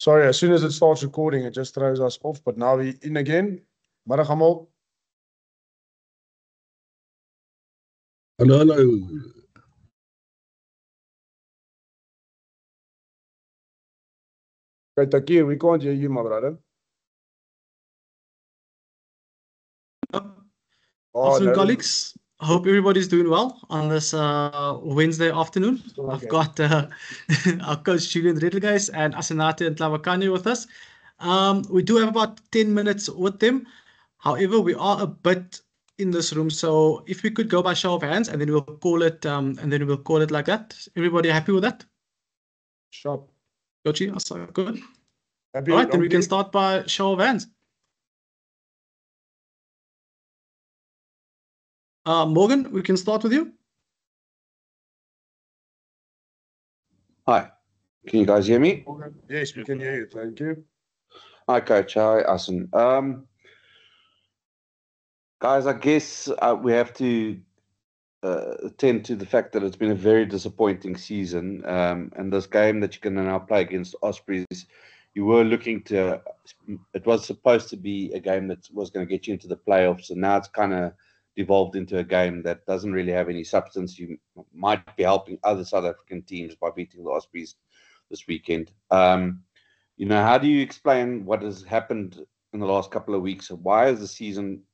Sorry, as soon as it starts recording, it just throws us off. But now we're in again. Middag almal. Hallo, hallo. Okay, Takir, we can't hear you, my brother. Afternoon, no. colleagues. I hope everybody's doing well on this Wednesday afternoon. Still I've okay. got our coach Julian Reddelgeis and Asenate and Tlavakane with us. We do have about 10 minutes with them. However, we are a bit in this room, so if we could go by show of hands, and then we'll call it, like that. Everybody happy with that? Sharp. Coachy, also good. Happy, All right, then we Donkey? can start by show of hands. Morgan, we can start with you. Hi, can you guys hear me? Okay. Yes, we can hear you. Thank you. Hi, Coach. Hi, Asen. Guys, I guess we have to attend to the fact that it's been a very disappointing season. And this game that you're going to now play against Ospreys, you were looking to. It was supposed to be a game that was going to get you into the playoffs, and now it's kind of devolved into a game that doesn't really have any substance. You might be helping other South African teams by beating the Ospreys this weekend. How do you explain what has happened in the last couple of weeks? Why is the season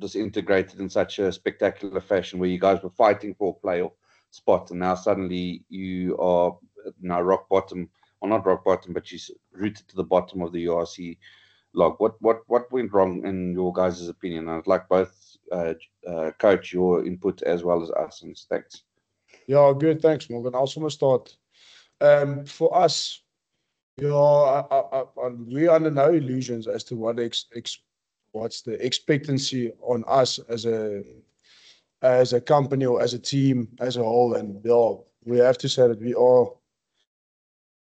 disintegrated in such a spectacular fashion where you guys were fighting for a playoff spot and now suddenly you are now rock bottom, or not rock bottom, but you're rooted to the bottom of the URC log? What went wrong in your guys' opinion? I'd like both Coach, your input as well as us, and thanks. Yeah, good. Thanks, Morgan. I'll also start. For us, we're under no illusions as to what's the expectancy on us as a company or as a team as a whole. And we have to say that we are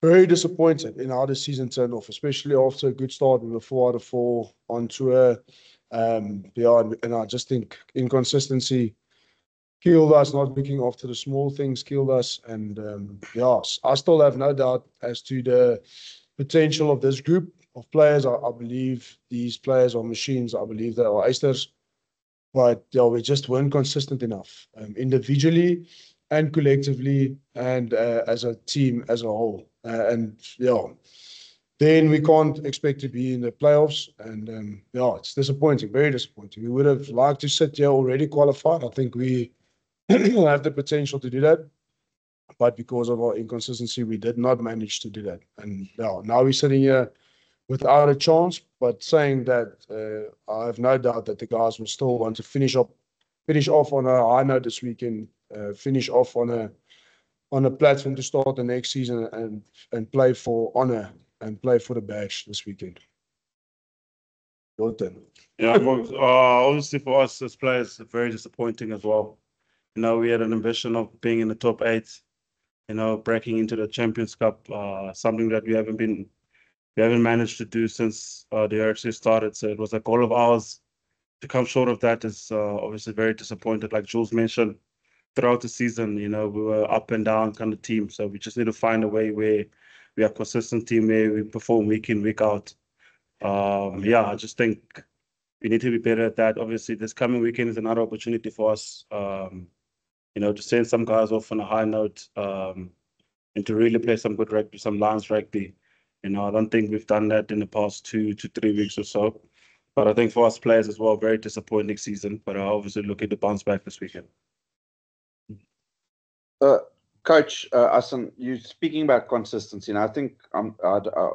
very disappointed in how the season turned off, especially after a good start. We were 4 out of 4 on tour. And I just think inconsistency killed us. Not looking after the small things killed us. And I still have no doubt as to the potential of this group of players. I believe these players are machines. I believe they are aces. But we just weren't consistent enough, individually and collectively, and as a team as a whole. Then we can't expect to be in the playoffs. And it's disappointing, very disappointing. We would have liked to sit here already qualified. I think we have the potential to do that. But because of our inconsistency, we did not manage to do that. And now we're sitting here without a chance, but saying that I have no doubt that the guys will still want to finish off on a high note this weekend, finish off on a platform to start the next season and play for honor and play for the badge this weekend. Your turn. Yeah, obviously for us as players, very disappointing as well. We had an ambition of being in the top 8, breaking into the Champions Cup, something that we haven't managed to do since the RC started. So it was a goal of ours. To come short of that is obviously very disappointed. Like Jules mentioned, throughout the season, we were up and down kind of team. So we just need to find a way where we are a consistent team, where we perform week in, week out. I just think we need to be better at that. Obviously, this coming weekend is another opportunity for us, to send some guys off on a high note, and to really play some good rugby, some Lions rugby. I don't think we've done that in the past 2 to 3 weeks or so. But I think for us players as well, very disappointing season. But obviously looking to bounce back this weekend. Coach, Asen, you speaking about consistency, and I think I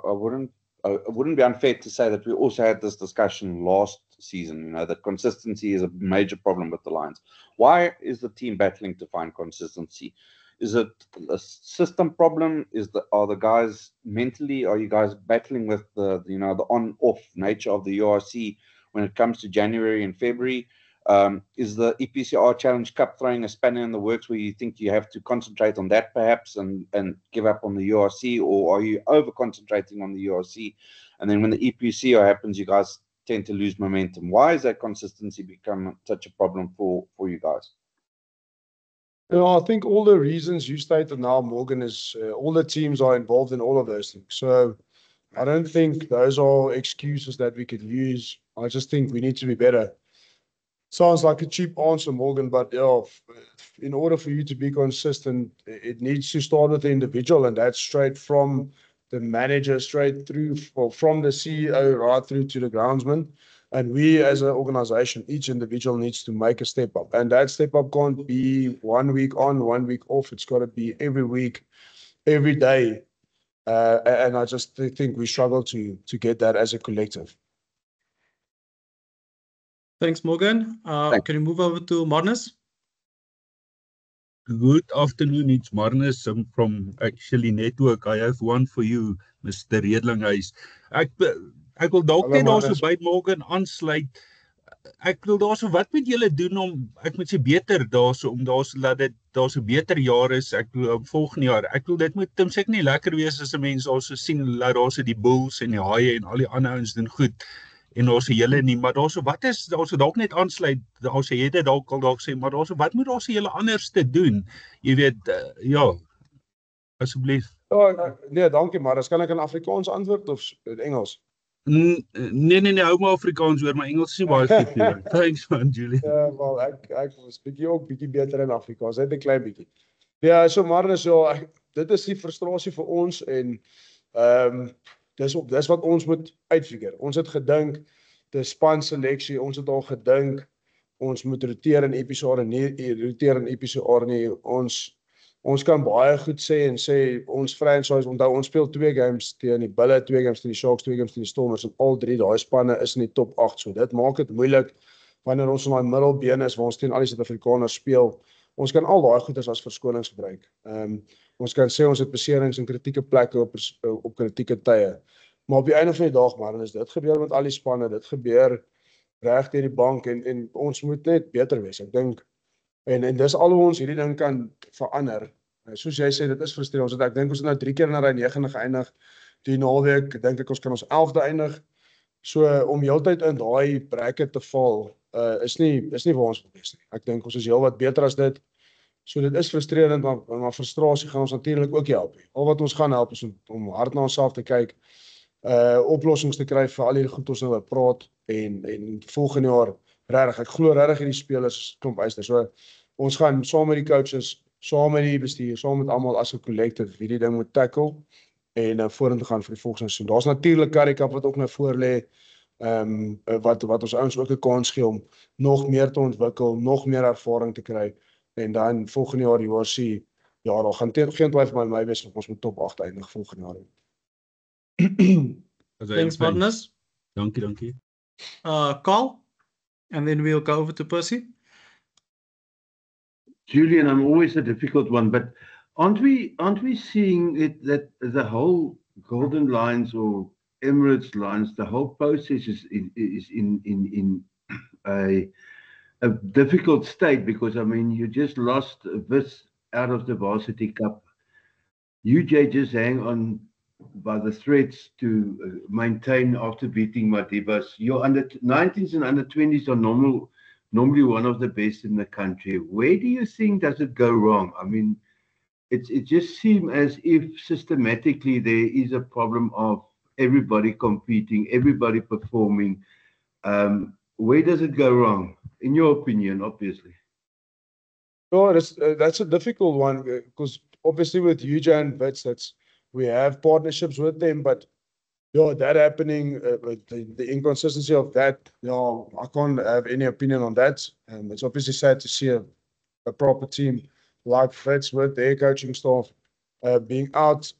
wouldn't be unfair to say that we also had this discussion last season. That consistency is a major problem with the Lions. Why is the team battling to find consistency? Is it a system problem? Are the guys mentally? Are you guys battling with the on-off nature of the URC when it comes to January and February? Is the EPCR Challenge Cup throwing a spanner in the works where you think you have to concentrate on that perhaps and give up on the URC, or are you over concentrating on the URC? And then when the EPCR happens, you guys tend to lose momentum. Why has that consistency become such a problem for you guys? I think all the reasons you stated now, Morgan, is all the teams are involved in all of those things. So I don't think those are excuses that we could use. I just think we need to be better. Sounds like a cheap answer, Morgan, but yeah, in order for you to be consistent, it needs to start with the individual, and that's straight from the manager, straight through, or from the CEO right through to the groundsman. And we as an organization, each individual needs to make a step up. And that step up can't be 1 week on, 1 week off. It's got to be every week, every day. And I just think we struggle to get that as a collective. Thanks, Morgan. Thanks. Can you move over to Marnus? Good afternoon, it's Marnus from actually Network. I have one for you, Mr. Redlinghuys. Ek wil dalk Hallo, net daarso Marnus. by Morgan aansluit. Ek wil daarso wat moet julle doen om ek moet sê beter daarso om dat dit daarso 'n beter jaar is. Ek wil volgende jaar. Ek wil dit moet seker nie lekker wees as 'n mens also sien dat daarso die Bulls en die Haie en al die ander ouens doen goed. En daarso julle nie, maar daarso wat is daarso dalk net aansluit. Daarso jy het dit dalk sê, maar daarso wat moet daarso julle anders te doen? Jy weet ja. Asseblief. Oh, nee, dankie, Marnus. Kan ek in Afrikaans antwoord of in Engels? Nee, hou maar Afrikaans hoor, maar Engels is nie baie goed nie. Thanks man, Julian. Ja, wel, ek was bietjie beter in Afrikaans, net 'n klein bietjie. Ja, so Marnus, ja, dit is die frustrasie vir ons en dis wat ons moet uitfigure. Ons het gedink dis span seleksie, ons het al gedink ons moet roteer in episode nie. Ons kan baie goed sê en sê ons franchise, onthou ons speel 2 games teen die Bulle, 2 games teen die Sharks, 2 games teen die Stormers en al 3 daai spanne is in die top 8. So dit maak dit moeilik wanneer ons in daai middelbeen is waar ons teen al die Suid-Afrikaners speel. Ons kan al daai goeders as verskonings gebruik. Ons kan sê ons het beserings in kritieke plekke op kritieke tye. Maar op die einde van die dag, man, is dit gebeur met al die spanne, dit gebeur reg deur die bank en ons moet net beter wees. Ek dink en dis al hoe ons hierdie ding kan verander. Soos jy sê, dit is frustrerend. Ek dink ons het nou 3 keer in 'n ry 9 geëindig. Die naweek dink ek ons kan ons 11de eindig. So om heeltyd in daai bracket te val, is nie waar ons wil wees nie. Ek dink ons is heelwat beter as dit. So dit is frustrerend, maar frustrasie gaan ons natuurlik ook help. Al wat ons gaan help is om hard na onsself te kyk, oplossings te kry vir al die goed ons nou oor praat en volgende jaar regtig, ek glo regtig hierdie spelers klomp eisters. So ons gaan saam met die coaches, saam met die bestuur, saam met almal as 'n collective hierdie ding moet tackle en vorentoe gaan vir die volgende seisoen. Daar's natuurlik Currie Cup wat ook nou voor lê. Wat ons ouens ook 'n kans gee om nog meer te ontwikkel, nog meer ervaring te kry en dan volgende jaar die URC, ja, daar gaan geen twyfel by my wees of ons moet top 8 eindig volgende jaar. Thanks, Marnus. Dankie. Carl, and then we'll go over to Percy. Julian, I'm always a difficult one, but aren't we seeing it that the whole Golden Lines or Emirates Lines, the whole process is in a difficult state because I mean you just lost this out of the Varsity Cup. UJ just hang on by the threads to maintain after beating Madibas. Your under 19s and under 20s are normally one of the best in the country. Where do you think does it go wrong? I mean, it just seems as if systematically there is a problem of everybody competing, everybody performing. Where does it go wrong, in your opinion, obviously? Oh, that's a difficult one because obviously with UJ and Wits, we have partnerships with them, but yeah, that happening, the inconsistency of that, I can't have any opinion on that. It's obviously sad to see a proper team like Wits with their coaching staff being out.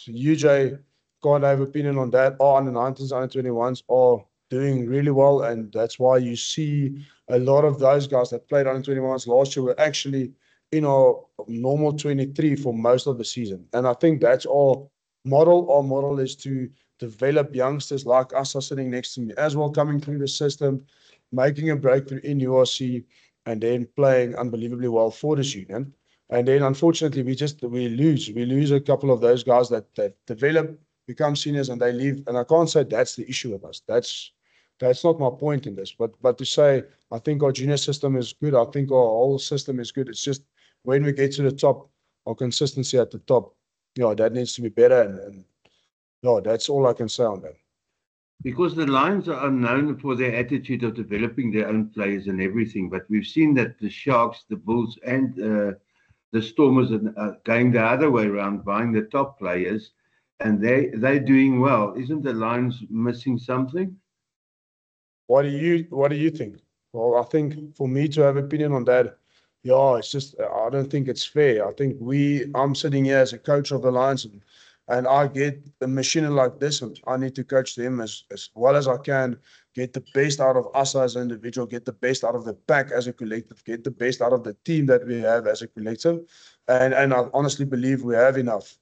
UJ can't have opinion on that. Our under 19s, under 21s are doing really well, and that's why you see a lot of those guys that played under 21s last year were actually in our normal 23 for most of the season. And I think that's our model. Our model is to develop youngsters like us are sitting next to me as well, coming through the system, making a breakthrough in URC, and then playing unbelievably well for this union. And then unfortunately we lose a couple of those guys that develop, become seniors, and they leave. And I can't say that's the issue with us. That's not my point in this. But to say I think our junior system is good, I think our whole system is good. It's just when we get to the top, our consistency at the top, that needs to be better. And yeah, that's all I can say on that. Because the Lions are known for their attitude of developing their own players and everything, but we've seen that the Sharks, the Bulls, and the Stormers are going the other way around, buying the top players, and they're doing well. Isn't the Lions missing something? What do you think? Well, I think for me to have opinion on that, yeah, it's just I don't think it's fair. I think I'm sitting here as a coach of the Lions, and I get a machine like this, and I need to coach them as well as I can, get the best out of us as an individual, get the best out of the pack as a collective, get the best out of the team that we have as a collective, and I honestly believe we have enough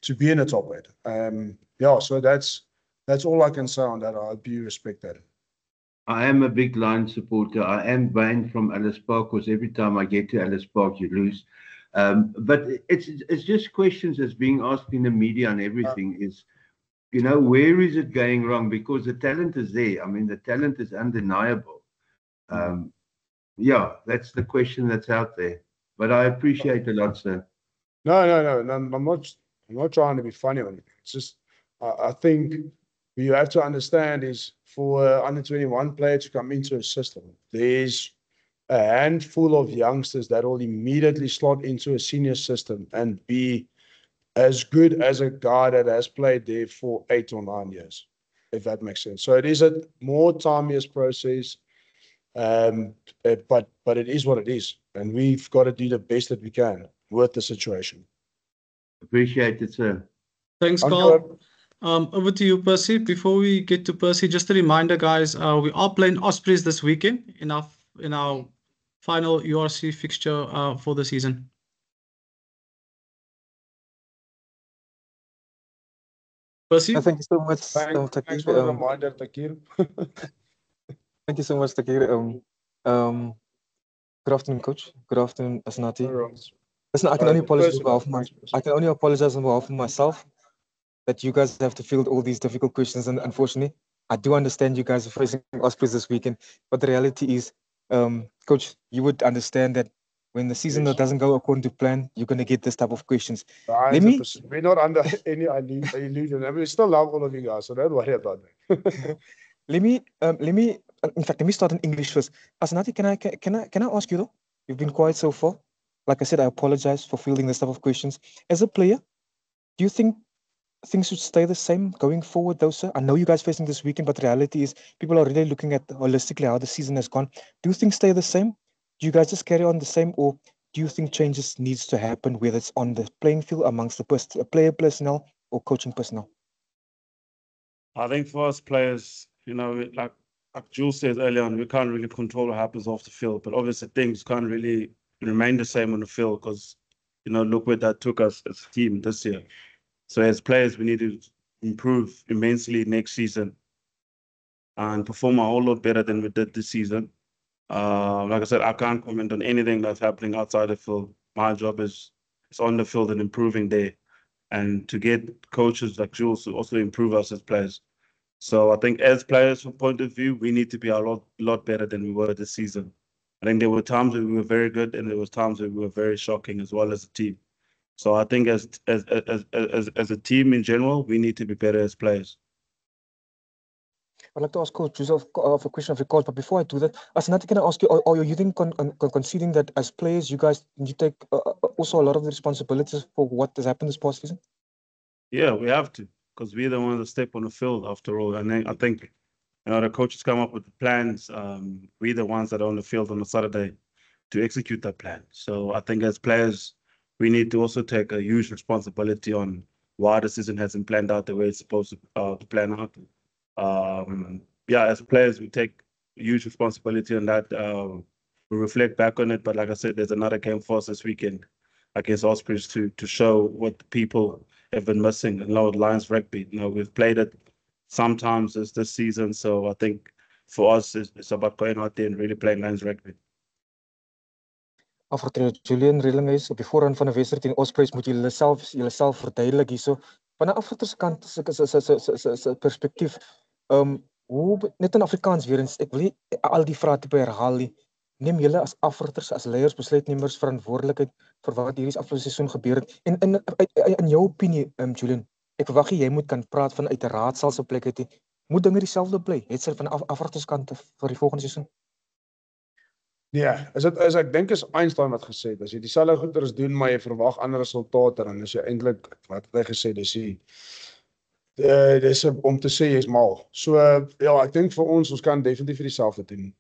to be in the top 8. Yeah, so that's all I can say on that. I hope you respect that. I am a big Lions supporter. I am banned from Ellis Park because every time I get to Ellis Park, you lose. But it's just questions that's being asked in the media and everything is, where is it going wrong? Because the talent is there. I mean, the talent is undeniable. Yeah, that's the question that's out there. But I appreciate a lot, sir. No. I'm not trying to be funny on it. It's just I think what you have to understand is for under 21 player to come into a system, there's a handful of youngsters that will immediately slot into a senior system and be as good as a guy that has played there for 8 or 9 years, if that makes sense. So it is a more time-years process, but it is what it is, and we've got to do the best that we can with the situation. Appreciate it, sir. Thanks, Okay. Carl. Over to you, Percy. Before we get to Percy, just a reminder, guys, we are playing Ospreys this weekend in our final URC fixture for the season. Percy? Thank you so much, Thanks Takir. for the reminder, Takir. Thank you so much, Takir. Good afternoon, Coach. Good afternoon, Asnathi. Listen, I can only apologize on behalf of myself that you guys have to field all these difficult questions, and unfortunately, I do understand you guys are facing Ospreys this weekend. But the reality is, Coach, you would understand that when the season doesn't go according to plan, you're going to get this type of questions. We're not under any illusion. I mean, we still love all of you guys, so don't worry about that. Let me start in English first. Asnathi, can I ask you though? You've been quiet so far. Like I said, I apologize for fielding this type of questions. As a player, do you think things should stay the same going forward though, sir? I know you guys facing this weekend, but the reality is people are really looking at holistically how the season has gone. Do you think stay the same? Do you guys just carry on the same, or do you think changes needs to happen, whether it's on the playing field amongst the player personnel or coaching personnel? I think for us players, like Jules said earlier on, we can't really control what happens off the field, but obviously things can't really remain the same on the field because, look where that took us as a team this year. So as players, we need to improve immensely next season and perform a whole lot better than we did this season. Like I said, I can't comment on anything that's happening outside the field. My job is on the field and improving there, and to get coaches like Jules to also improve us as players. So I think as players, from point of view, we need to be a lot better than we were this season. I think there were times where we were very good, and there was times where we were very shocking as well as a team. So I think as a team in general, we need to be better as players. I'd like to ask Coach Joseph a question of recall, but before I do that, Asnathi, can I ask you, are you think conceding that as players, you guys take also a lot of the responsibilities for what has happened this past season? Yeah, we have to, because we're the ones that step on the field after all. And I think the coaches come up with the plans. We're the ones that are on the field on a Saturday to execute that plan. So I think as players, we need to also take a huge responsibility on why the season hasn't planned out the way it's supposed to plan out. As players, we take huge responsibility on that. We reflect back on it, but like I said, there's another game for us this weekend against Ospreys to show what the people have been missing. And Lions rugby, we've played it sometimes this season, so I think for us, it's about going out there and really playing Lions rugby. After Julian Rilling is op die voorrand van 'n wedstryd teen Ospreys moet julle self verduidelik hierso. Van 'n afgterskant se perspektief. Hoe net in Afrikaans weer eens, ek wil nie al die vrae tipe herhaal nie. Neem julle as afrigters, as leiers, besluitnemers verantwoordelikheid vir wat hierdie afgelope seisoen gebeur het? En in jou opinie, Julian, ek verwag jy moet kan praat van uit 'n raadsaal se plek uit. Moet dinge dieselfde bly? Het sy van afwagterskant vir die volgende seisoen? Nee, is ek dink is Einstein wat gesê het, as jy dieselfde goeders doen maar jy verwag ander resultate, dan is jy eintlik wat hy gesê het, dis om te sê jy's mal. So ja, ek dink vir ons kan definitief vir dieselfde doen.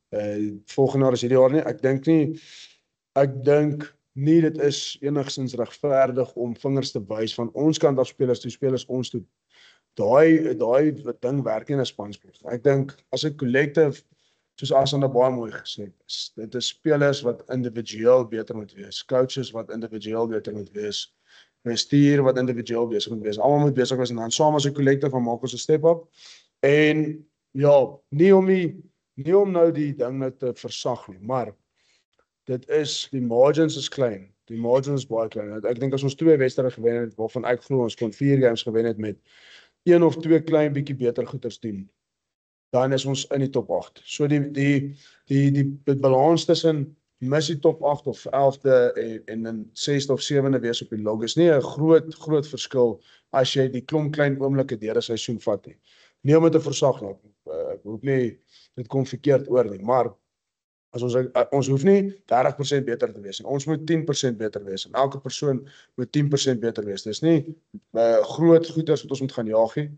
Volgende jaar is hierdie jaar nie. Ek dink nie dit is enigstens regverdig om vingers te wys van ons kant af spelers ons toe. Daai ding werk nie in 'n spansport. Ek dink as 'n collective, soos Asanda baie mooi gesê het, dit is spelers wat individueel beter moet wees, coaches wat individueel beter moet wees, bestuur wat individueel besig moet wees. Almal moet besig wees en dan saam as 'n collective van maak ons 'n step up. En ja, nie om nou die ding nou te versag nie, maar die margins is klein. Die margins is baie klein. Ek dink as ons 2 wedstryde gewen het, waarvan ek glo ons kon 4 games gewen het met 1 of 2 klein bietjie beter goeders doen, dan is ons in die top 8. So die balans tussen mis die top 8 of 11de en in 6de of 7de wees op die log is nie 'n groot verskil as jy die klomp klein oomblikke deur 'n seisoen vat nie. Nie om dit te versag nie. Ek hoop nie dit kom verkeerd oor nie, maar as ons hoef nie 30% beter te wees nie. Ons moet 10% beter wees en elke persoon moet 10% beter wees. Dis nie groot goeders wat ons moet gaan jaag nie.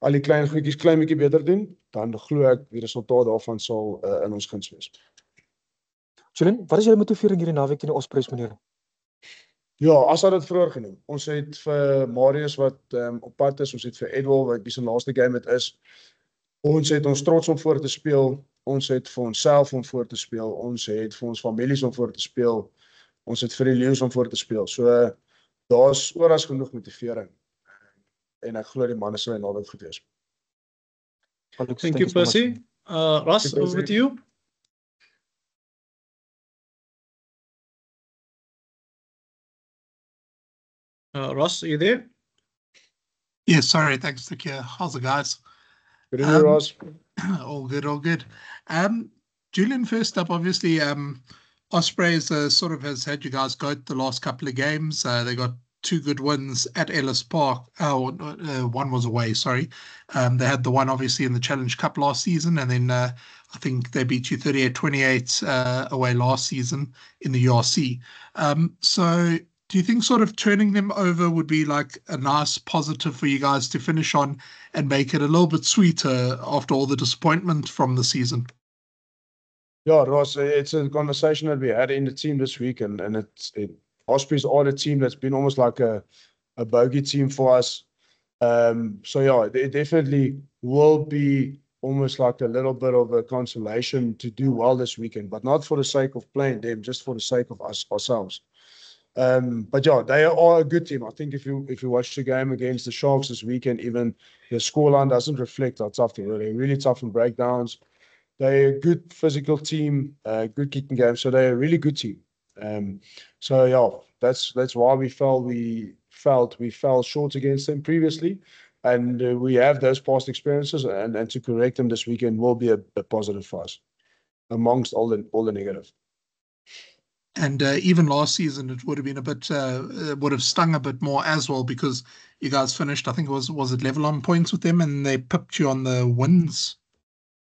Al die klein goedjies klein bietjie beter doen, dan glo ek die resultaat daarvan sal in ons guns wees. Julian, wat is julle motivering hierdie naweek teen die Ospreys, meneer? Ja, as dit vroeër genoem. Ons het vir Marius wat op pad is, ons het vir Edwal wat die laaste game het is. Ons het ons trots om voor te speel. Ons het vir onsself om voor te speel. Ons het vir ons families om voor te speel. Ons het vir die leeu's om voor te speel. So daar's oor as genoeg motivering. En ek glo die manne sal naweek goed wees. Thank you, Percy. Ross, over to you. Ross, are you there? Yeah, sorry. Thanks, Takia. How's it, guys? Good evening, Ross. All good, all good. Julian, first up, obviously, Ospreys sort of has had you guys go the last couple of games. They got 2 good wins at Ellis Park. One was away, sorry. They had the one, obviously, in the Challenge Cup last season, and then I think they beat you 38-28 away last season in the URC. So do you think sort of turning them over would be like a nice positive for you guys to finish on and make it a little bit sweeter after all the disappointment from the season? Yeah, Ross, it's a conversation that we had in the team this week, and Ospreys are the team that's been almost like a bogey team for us. So yeah, it definitely will be almost like a little bit of a consolation to do well this weekend, but not for the sake of playing them, just for the sake of ourselves. But yeah, they are a good team. I think if you watch the game against the Sharks this weekend, even the scoreline doesn't reflect how tough they are. They're really tough in breakdowns. They're a good physical team, good kicking game. So they're a really good team. So yeah, that's why we felt we fell short against them previously, and we have those past experiences, and to correct them this weekend will be a positive for us amongst all the negative. And even last season, it would have been a bit, would have stung a bit more as well, because you guys finished, I think was it level on points with them, and they pipped you on the wins.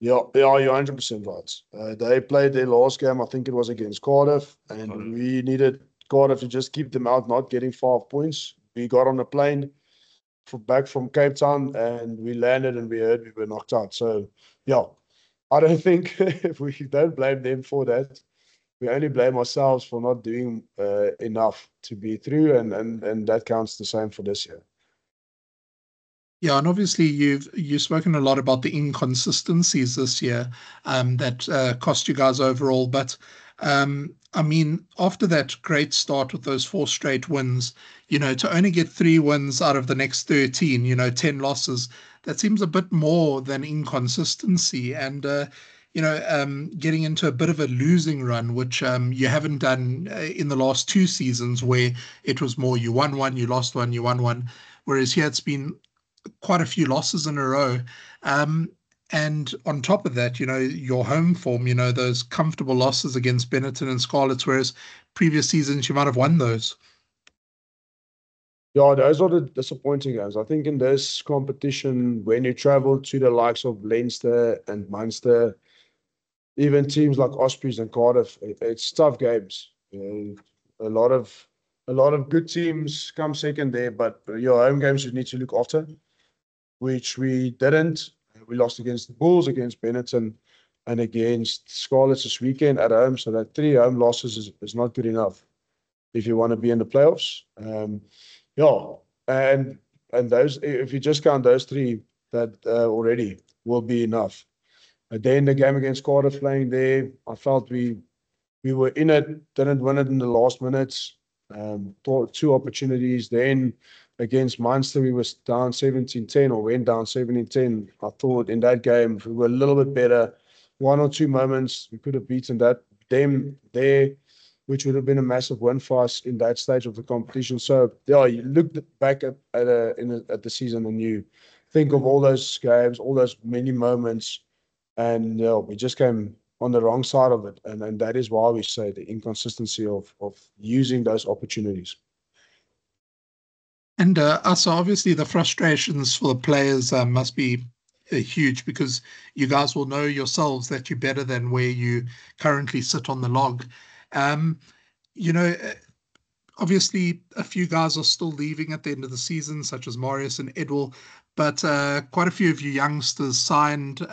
Yeah, you're 100% right. They played their last game, I think it was against Cardiff, and we needed Cardiff to just keep them out, not getting 5 points. We got on a plane back from Cape Town, and we landed, and we heard we were knocked out. So yeah, I don't think we don't blame them for that. We only blame ourselves for not doing enough to be through, and that counts the same for this year. Yeah, and obviously you've spoken a lot about the inconsistencies this year that cost you guys overall. But I mean, after that great start with those 4 straight wins, to only get 3 wins out of the next 13, 10 losses, that seems a bit more than inconsistency. And getting into a bit of a losing run, which you haven't done in the last 2 seasons, where it was more you won 1, you lost 1, you won 1, whereas here it's been quite a few losses in a row. And on top of that, your home form, those comfortable losses against Benetton and Scarlets, whereas previous seasons you might have won those. Yeah, those are the disappointing games. I think in this competition, when you travel to the likes of Leinster and Munster, even teams like Ospreys and Cardiff, it's tough games. A lot of good teams come second there, but your home games you need to look after, which we didn't. We lost against the Bulls, against Benetton, and against Scarlets this weekend at home. So that 3 home losses is not good enough if you want to be in the playoffs. Yeah, and those, if you just count those 3, that already will be enough. And then the game against Cardiff playing there, I felt we were in it, didn't win it in the last minutes. 2 opportunities. Then against Munster, we were down 17-10 or went down 17-10. I thought in that game, if we were a little bit better, 1 or 2 moments, we could have beaten them there, which would have been a massive win for us in that stage of the competition. So yeah, you look back at the season and you think of all those games, all those many moments, and we just came on the wrong side of it, and that is why we say the inconsistency of using those opportunities. And Asa, obviously the frustrations for the players must be huge, because you guys will know yourselves that you're better than where you currently sit on the log. You know, obviously a few guys are still leaving at the end of the season, such as Marius and Edwell, but quite a few of you youngsters signed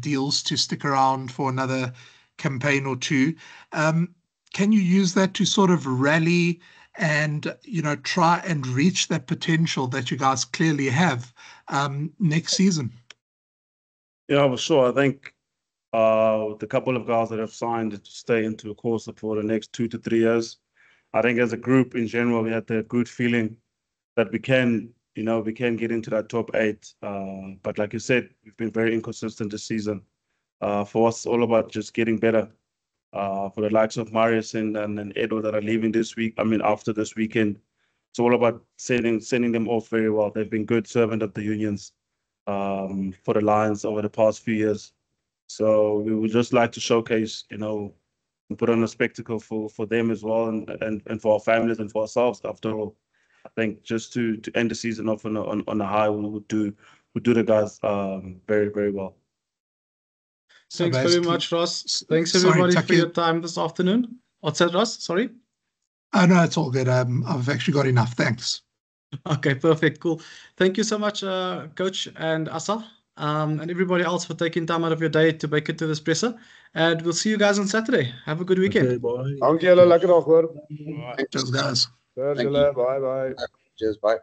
deals to stick around for another campaign or 2. Can you use that to sort of rally and, you know, try and reach that potential that you guys clearly have next season? Yeah, for sure. I think the couple of guys that have signed to stay into a course for the next 2 to 3 years, I think as a group in general, we had the good feeling that we can get into that top 8. But like you said, we've been very inconsistent this season. For us, it's all about just getting better. For the likes of Marius and Edward that are leaving this week, after this weekend, it's all about sending them off very well. They've been good servant of the unions for the Lions over the past few years. So we would just like to showcase, and put on a spectacle for them as well, and for our families and for ourselves. After all, I think just to end the season off on a high, we would do the guys very, very well. So Thanks very much, Ross. Thanks everybody for your time this afternoon. What's that, Ross? Sorry? Oh, no, it's all good. I've actually got enough. Thanks. Okay, perfect. Cool. Thank you so much, Coach and Asa, and everybody else for taking time out of your day to make it to this presser. And we'll see you guys on Saturday. Have a good weekend. Okay, bye. Dankie julle, lekker dag hoor. Cheers, guys. Cheers julle, bye bye. Cheers, bye.